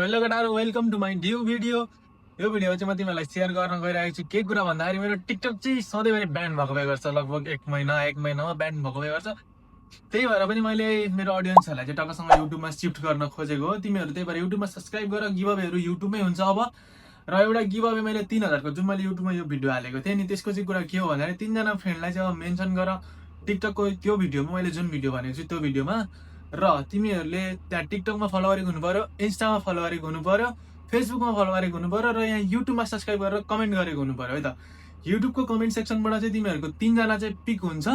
Hello केटाहरु, welcome to my new video. यो video चाहिँ म तिमीहरूलाई सेयर गर्न गइरहेको छु। के कुरा भन्दाखेरि मेरो टिकटक चाहिँ सधैँभरि ब्यान भएको भए गर्छ। लगभग एक महिनामा ब्यान भएको भए गर्छ। त्यही भएर पनि मैले मेरो अडियन्सहरूलाई चाहिँ टक्कसँग युट्युबमा सिफ्ट गर्न खोजेको हो। तिमीहरू त्यही भएर युट्युबमा सब्सक्राइब गर। गिभअवेहरू युट्युबमै हुन्छ अब। र एउटा गिभअवे मैले 3000 को जुन मैले युट्युबमा यो भिडियो हालेको थिएँ नि, त्यसको चाहिँ कुरा के हो भन्दाखेरि 3 जना फ्रेन्डलाई चाहिँ अब मेन्सन गर टिकटकको त्यो भिडियोमा, मैले जुन भिडियो भनेको छु त्यो भिडियोमा। र तिमीहरूले त्यहाँ टिकटकमा फलो गरेको हुनु पर्यो, इन्स्टामा फलो गरेको हुनु पर्यो, फेसबुकमा फलो गरेको हुनु पर्यो, र यहाँ युट्युबमा सब्सक्राइब गरेर कमेन्ट गरेको हुनु पर्यो है त। युट्युबको कमेन्ट सेक्सनबाट चाहिँ तिमीहरूको 3 जना चाहिँ पिक हुन्छ,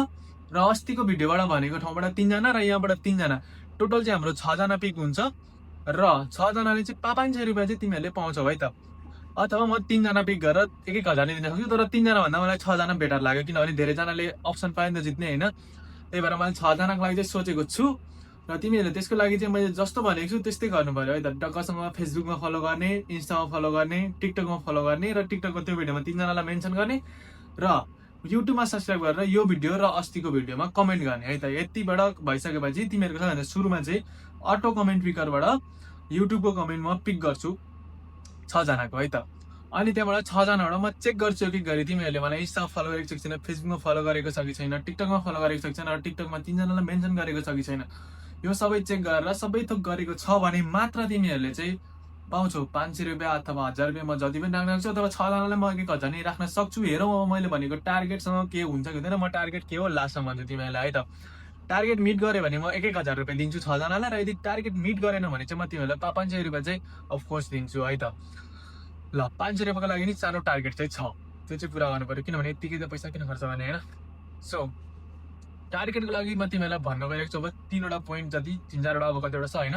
र अस्तिको भिडियोबाट भनेको ठाउँबाट 3 जना र यहाँबाट 3 जना, टोटल चाहिँ हाम्रो 6 जना पिक हुन्छ। र 6 जनाले चाहिँ 500 रुपियाँ चाहिँ तिमीहरूले पाउँछौ है त। अथवा म 3 जना पिक गरेर 1000 दिन सक्छु, तर 3 जना भन्दा मलाई 6 जना बेटर लाग्यो, किनभने धेरै जनाले अप्सन पायो नि त जित्ने होइन। त्यही भएर मैले 6 जनाको लागि चाहिँ सोचेको छु। र तिमीहरूले त्यसको लागि चाहिँ मैले जस्तो भनेको छु त्यस्तै गर्नु पर्यो है त। टक्कसँग फेसबुकमा फलो गर्ने, इन्स्टामा फलो गर्ने, टिकटकमा फलो गर्ने, र टिकटकको त्यो भिडियोमा 3 जनालाई मेन्सन गर्ने, र युट्युबमा सब्सक्राइब गरेर यो भिडियो र अस्तिको भिडियोमा कमेन्ट गर्ने है त। यतिबाट भइसकेपछि तिमीहरूको सबैभन्दा सुरुमा चाहिँ अटो कमेन्ट पिकरबाट युट्युबको कमेन्ट म पिक गर्छु 6 जनाको है त। अनि त्यहाँबाट 6 जनाबाट म चेक गर्छु कि गरी तिमीहरूले मलाई इन्स्टामा फलो गरेको छ कि छैन, फेसबुकमा फलो गरेको छ कि छैन, टिकटकमा फलो गरेको छ कि छैन, र टिकटकमा 3 जनालाई मेन्सन गरेको छ कि छैन। यो सबै चेक गरेर सबै थोक गरेको छ भने मात्र तिमीहरूले चाहिँ पाउँछौ 500 रुपियाँ अथवा 1000 रुपियाँ। म जति पनि राख्न सक्छु, अथवा 6 जनालाई म 1000 नै राख्न सक्छु। हेरौँ अब मैले भनेको टार्गेटसँग के हुन्छ कि हुँदैन। म टार्गेट के हो लास्टमा भन्छु तिमीहरूलाई है त। टार्गेट मिट गऱ्यो भने म 1000 रुपियाँ दिन्छु 6 जनालाई, र यदि टार्गेट मिट गरेन भने चाहिँ म तिमीहरूलाई 500 रुपियाँ चाहिँ अफकोर्स दिन्छु है त। ल 500 रुपियाँको लागि नि सानो टार्गेट चाहिँ छ, त्यो चाहिँ पुरा गर्नु पर्यो, किनभने यतिकै त पैसा किन खर्च गर्ने होइन। सो टार्गेटको लागि म तिमीहरूलाई भन्न गइरहेको छु अब 3वटा पोइन्ट जति, 3-4वटा अब कतिवटा छ होइन।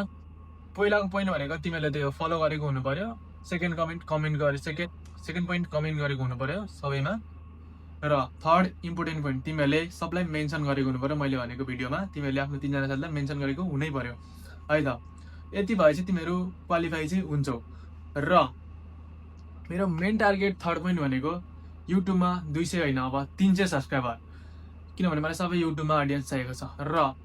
पहिलाको पोइन्ट भनेको तिमीहरूले त्यो फलो गरेको हुनु पर्यो, सेकेन्ड कमेन्ट गरे सेकेन्ड पोइन्ट कमेन्ट गरेको हुनु पर्यो सबैमा, र थर्ड इम्पोर्टेन्ट पोइन्ट तिमीहरूले सबलाई मेन्सन गरेको हुनु पर्यो। मैले भनेको भिडियोमा तिमीहरूले आफ्नो 3 जना साथीलाई मेन्सन गरेको हुनै पर्यो है त। यति भएपछि तिमीहरू क्वालिफाई चाहिँ हुन्छौ। र मेरो मेन टार्गेट थर्ड पोइन्ट भनेको युट्युबमा 200 होइन, अब 300 सब्सक्राइबर, किनभने मलाई सबै युट्युबमा अडियन्स चाहिएको छ। र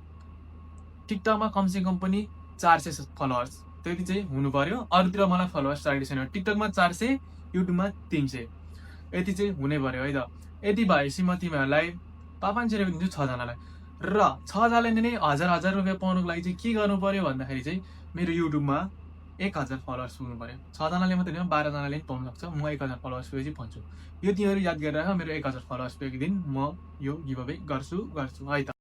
टिकटकमा कमसेकम पनि 400 फलोवर्स त्यति चाहिँ हुनु पर्यो। अरूतिर मलाई फलोवर्स चाहिएको छैन। टिकटकमा 400, युट्युबमा 300, यति चाहिँ हुनै पर्यो है त। यति भएपछि म तिमीहरूलाई 500 रुपियाँ दिन्छु 6 जनालाई। र 6 जनाले नै 1000 रुपियाँ पाउनुको लागि चाहिँ के गर्नु पर्यो भन्दाखेरि चाहिँ मेरो युट्युबमा 1000 फलोवर्स पुग्नु पर्यो। 6 जनाले मात्रै होइन, 12 जनाले पनि पाउनु सक्छ। म 1000 फलोवर्स पुगेपछि भन्छु। यो तिमीहरू याद गरेर मेरो 1000 फलोवर्स पुगेको दिन म यो गिभअवे गर्छु है त।